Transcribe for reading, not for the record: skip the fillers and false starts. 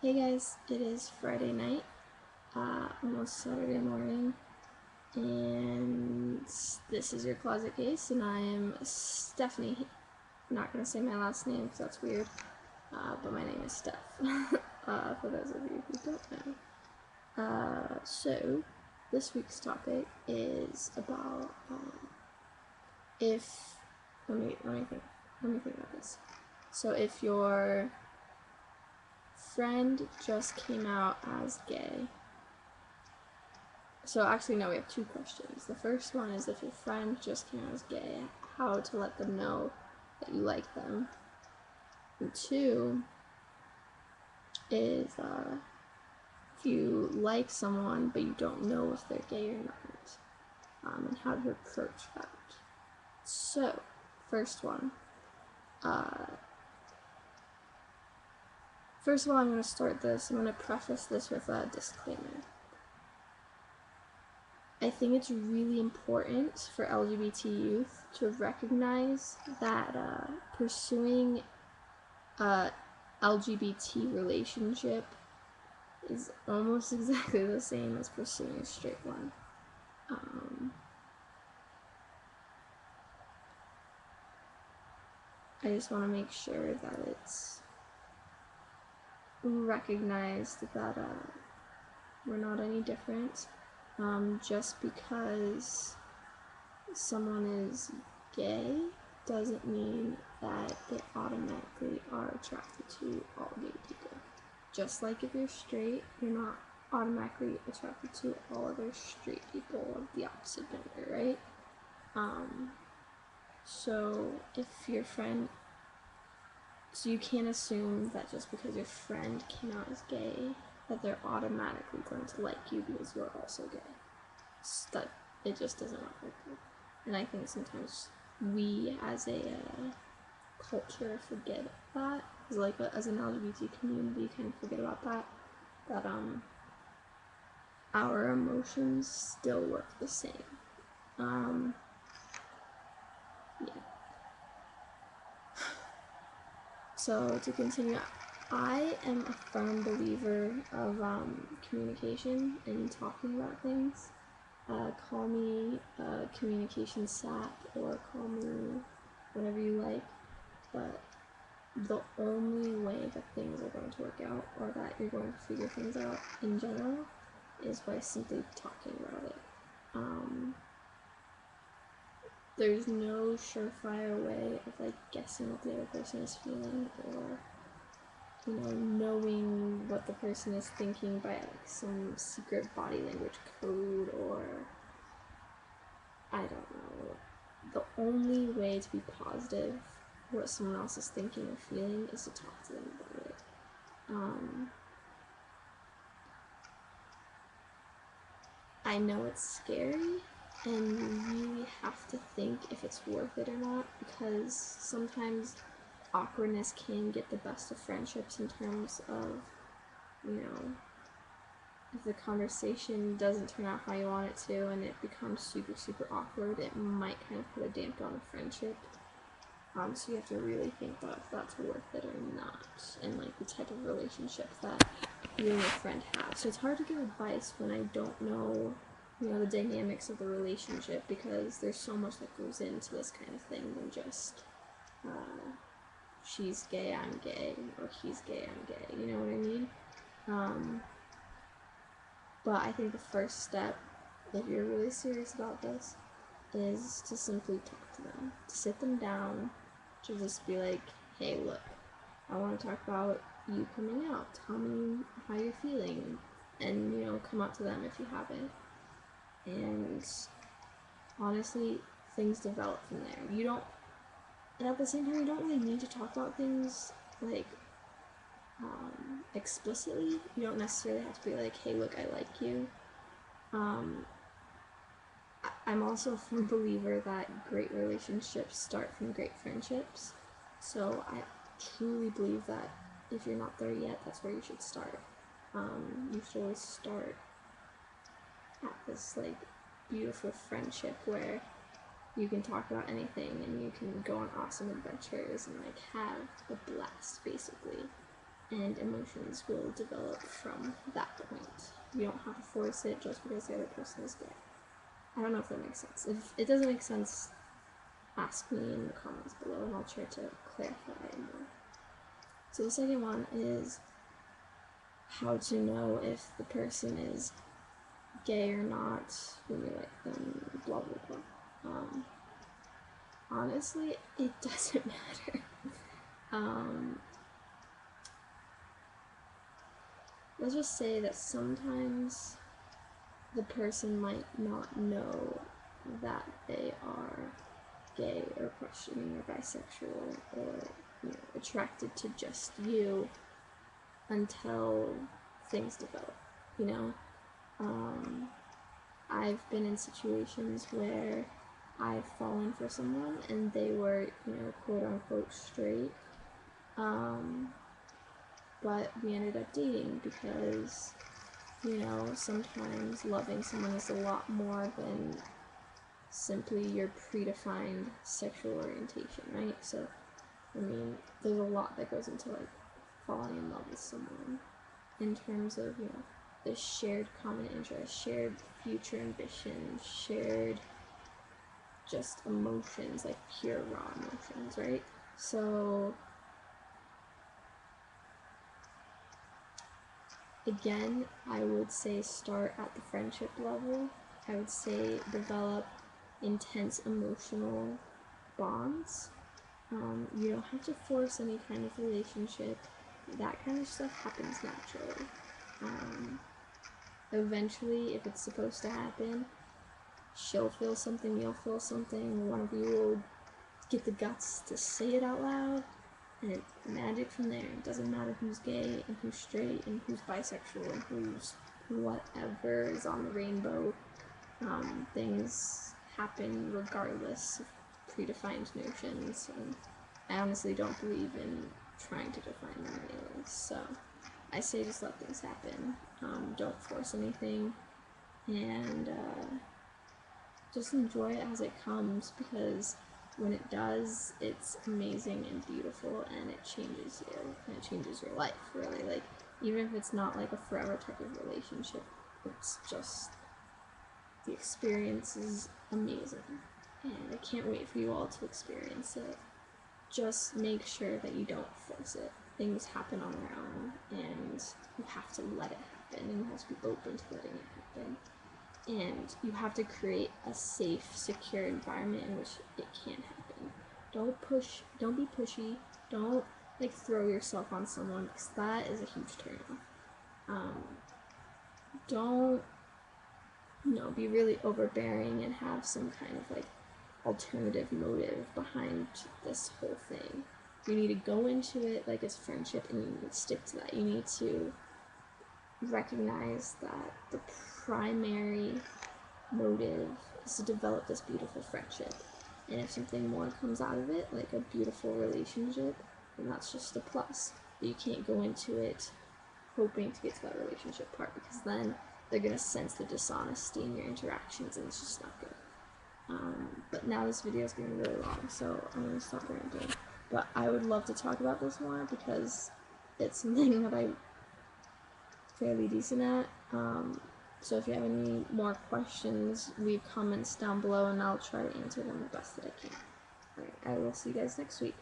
Hey guys, it is Friday night, almost Saturday morning, and this is your closet case, and I am Stephanie. I'm not gonna say my last name because that's weird, but my name is Steph. For those of you who don't know. So this week's topic is about if let me think about this. So if your friend just came out as gay. So actually, no, we have two questions. The first one is if your friend just came out as gay, how to let them know that you like them. And two is if you like someone but you don't know if they're gay or not, and how to approach that. So, first one. First of all, I'm going to preface this with a disclaimer. I think it's really important for LGBT youth to recognize that pursuing a LGBT relationship is almost exactly the same as pursuing a straight one. I just want to make sure that it's recognized that we're not any different. Just because someone is gay doesn't mean that they automatically are attracted to all gay people. Just like if you're straight, you're not automatically attracted to all other straight people of the opposite gender, right? So if your friend, so you can't assume that just because your friend came out as gay, that they're automatically going to like you because you're also gay. That it just doesn't work like that. And I think sometimes we as a culture forget that, as an LGBT community kind of forget about that our emotions still work the same. Yeah. So to continue, I am a firm believer of communication and talking about things. Call me a communication sap or call me whatever you like, but the only way that things are going to work out or that you're going to figure things out in general is by simply talking about it. There's no surefire way of guessing what the other person is feeling or knowing what the person is thinking by some secret body language code or I don't know. The only way to be positive what someone else is thinking or feeling is to talk to them about it. I know it's scary, and you really have to think if it's worth it or not, because sometimes awkwardness can get the best of friendships in terms of, if the conversation doesn't turn out how you want it to and it becomes super, super awkward, it might kind of put a damper on a friendship. So you have to really think about if that's worth it or not, and the type of relationship that you and your friend have. So it's hard to give advice when I don't know, the dynamics of the relationship, because there's so much that goes into this kind of thing than just she's gay, I'm gay, or he's gay, I'm gay. You know what I mean? But I think the first step, if you're really serious about this, is to simply talk to them, to sit them down, to just be like, hey, look, I want to talk about you coming out. Tell me how you're feeling, and come out to them if you haven't. And honestly, things develop from there. You don't, and at the same time, you don't really need to talk about things explicitly. You don't necessarily have to be like, hey, look, I like you. I'm also a firm believer that great relationships start from great friendships. So I truly believe that if you're not there yet, that's where you should start. You should always start at this beautiful friendship where you can talk about anything and you can go on awesome adventures and have a blast, basically. and emotions will develop from that point. You don't have to force it just because the other person is gay. I don't know if that makes sense. If it doesn't make sense, ask me in the comments below and I'll try to clarify it more. So the second one is how to know if the person is gay or not when you like them, blah blah blah. Honestly, it doesn't matter. Let's just say that sometimes the person might not know that they are gay or questioning or bisexual or, you know, attracted to just you until things develop, you know? I've been in situations where I've fallen for someone and they were, you know, quote unquote straight, but we ended up dating because, you know, sometimes loving someone is a lot more than simply your predefined sexual orientation, right? So, I mean, there's a lot that goes into, like, falling in love with someone in terms of, you know, the shared common interest, shared future ambition, shared just emotions, like pure raw emotions, right? So, again, I would say start at the friendship level. I would say develop intense emotional bonds. You don't have to force any kind of relationship. That kind of stuff happens naturally. Eventually, if it's supposed to happen, she'll feel something, you'll feel something, one of you will get the guts to say it out loud, and it's magic from there. It doesn't matter who's gay and who's straight and who's bisexual and who's whatever is on the rainbow. Things happen regardless of predefined notions, and I honestly don't believe in trying to define them anyways, so I say just let things happen. Don't force anything, and just enjoy it as it comes, because when it does, it's amazing and beautiful, and it changes you, and it changes your life, really. Like, even if it's not like a forever type of relationship, it's just, the experience is amazing, and I can't wait for you all to experience it. Just make sure that you don't force it. Things happen on their own, and you have to let it happen, and you have to be open to letting it happen. And you have to create a safe, secure environment in which it can't happen. Don't be pushy, don't like throw yourself on someone, because that is a huge turn-off. Don't, you know, be really overbearing and have some kind of like alternative motive behind this whole thing. You need to go into it like it's friendship, and you need to stick to that. You need to recognize that the primary motive is to develop this beautiful friendship, and if something more comes out of it, like a beautiful relationship, then that's just a plus. But you can't go into it hoping to get to that relationship part, because then they're gonna sense the dishonesty in your interactions, and it's just not good. But now this video is getting really long, so I'm gonna stop ranting. But I would love to talk about this more, because it's something that I'm fairly decent at. So if you have any more questions, leave comments down below and I'll try to answer them the best that I can. Alright, I will see you guys next week.